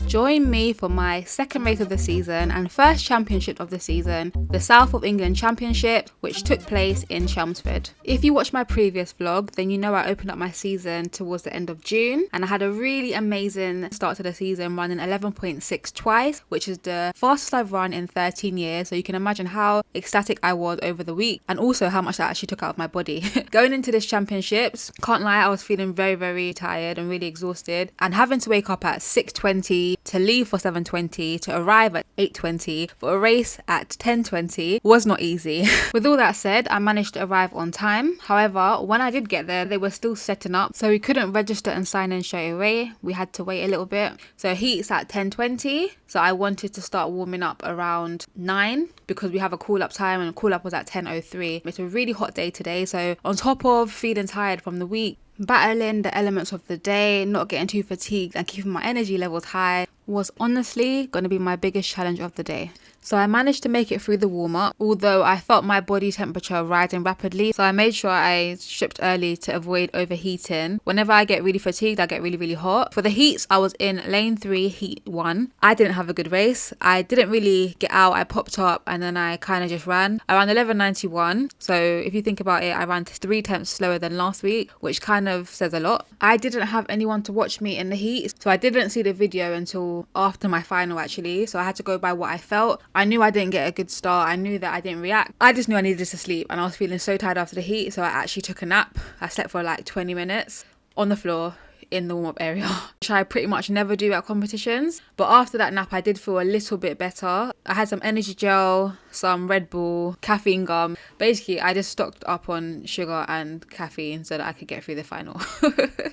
Join me for my second race of the season and first championship of the season, the South of England Championship, which took place in Chelmsford. If you watched my previous vlog, then you know I opened up my season towards the end of June, and I had a really amazing start to the season, running 11.6 twice, which is the fastest I've run in 13 years. So you can imagine how ecstatic I was over the week, and also how much that actually took out of my body. Going into this championships, can't lie, I was feeling very tired and really exhausted, and having to wake up at 6:20 to leave for 7:20 to arrive at 8:20 for a race at 10:20 was not easy. With all that said, I managed to arrive on time. However, when I did get there, they were still setting up, so we couldn't register and sign in straight away. We had to wait a little bit. So heat's at 10:20, so I wanted to start warming up around 9 because we have a call up time, and the call up was at 10:03. It's a really hot day today, so on top of feeling tired from the week, battling the elements of the day, not getting too fatigued and keeping my energy levels high was honestly going to be my biggest challenge of the day. So I managed to make it through the warm-up, although I felt my body temperature rising rapidly. So I made sure I stripped early to avoid overheating. Whenever I get really fatigued, I get really hot. For the heats, I was in lane 3, heat 1. I didn't have a good race. I didn't really get out. I popped up and then I kind of just ran. I ran 11:91. So if you think about it, I ran 3 tenths slower than last week, which kind of says a lot. I didn't have anyone to watch me in the heat, so I didn't see the video until after my final actually. So I had to go by what I felt. I knew I didn't get a good start. I knew that I didn't react. I just knew I needed to sleep, and I was feeling so tired after the heat, so I actually took a nap. I slept for like 20 minutes on the floor in the warm-up area, which I pretty much never do at competitions. But after that nap, I did feel a little bit better. I had some energy gel, some Red Bull, caffeine gum. Basically, I just stocked up on sugar and caffeine so that I could get through the final.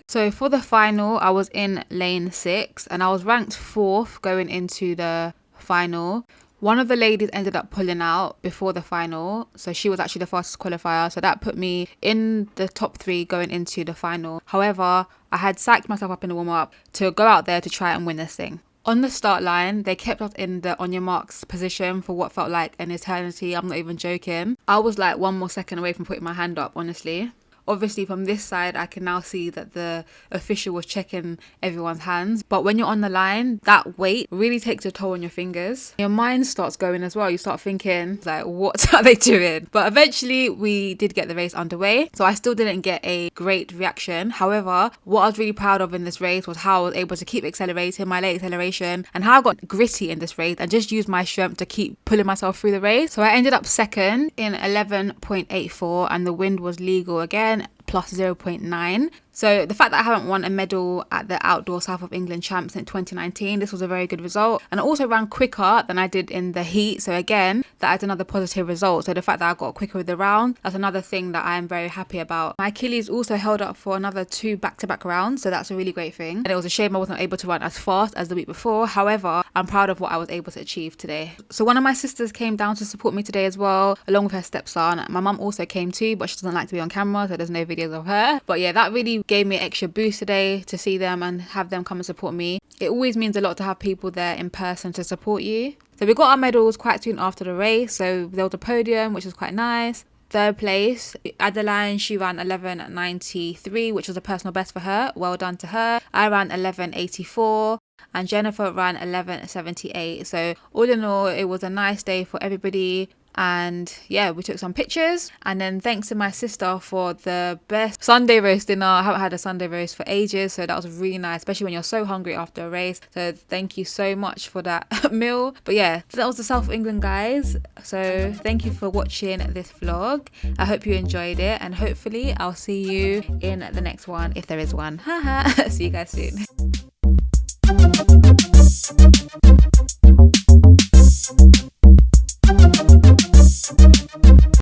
So for the final, I was in lane 6 and I was ranked 4th going into the final. One of the ladies ended up pulling out before the final, so she was actually the fastest qualifier, so that put me in the top 3 going into the final. However, I had psyched myself up in the warm-up to go out there to try and win this thing. On the start line, they kept us in the on your marks position for what felt like an eternity. I'm not even joking. I was like 1 more second away from putting my hand up, honestly. Obviously from this side, I can now see that the official was checking everyone's hands. But when you're on the line, that weight really takes a toll on your fingers. Your mind starts going as well. You start thinking like, what are they doing? But eventually we did get the race underway. So I still didn't get a great reaction. However, what I was really proud of in this race was how I was able to keep accelerating, my late acceleration, and how I got gritty in this race and just used my strength to keep pulling myself through the race. So I ended up second in 11.84 and the wind was legal again, plus 0.9. So the fact that I haven't won a medal at the outdoor South of England champs in 2019, this was a very good result. And I also ran quicker than I did in the heat. So again, that is another positive result. So the fact that I got quicker with the round, that's another thing that I am very happy about. My Achilles also held up for another 2 back-to-back rounds. So that's a really great thing. And it was a shame I wasn't able to run as fast as the week before. However, I'm proud of what I was able to achieve today. So one of my sisters came down to support me today as well, along with her stepson. My mum also came too, but she doesn't like to be on camera, so there's no videos of her. But yeah, that really gave me an extra boost today to see them and have them come and support me. It always means a lot to have people there in person to support you. So we got our medals quite soon after the race. So there was a podium, which was quite nice. 3rd place, Adeline, she ran 11:93, which was a personal best for her. Well done to her. I ran 11:84. And Jennifer ran 11:78. So all in all, it was a nice day for everybody. And yeah, we took some pictures, and then thanks to my sister for the best Sunday roast dinner. I haven't had a Sunday roast for ages, so that was really nice, especially when you're so hungry after a race. So thank you so much for that meal. But yeah, that was the South of England, guys. So thank you for watching this vlog. I hope you enjoyed it, and hopefully I'll see you in the next one, if there is one. Haha. See you guys soon.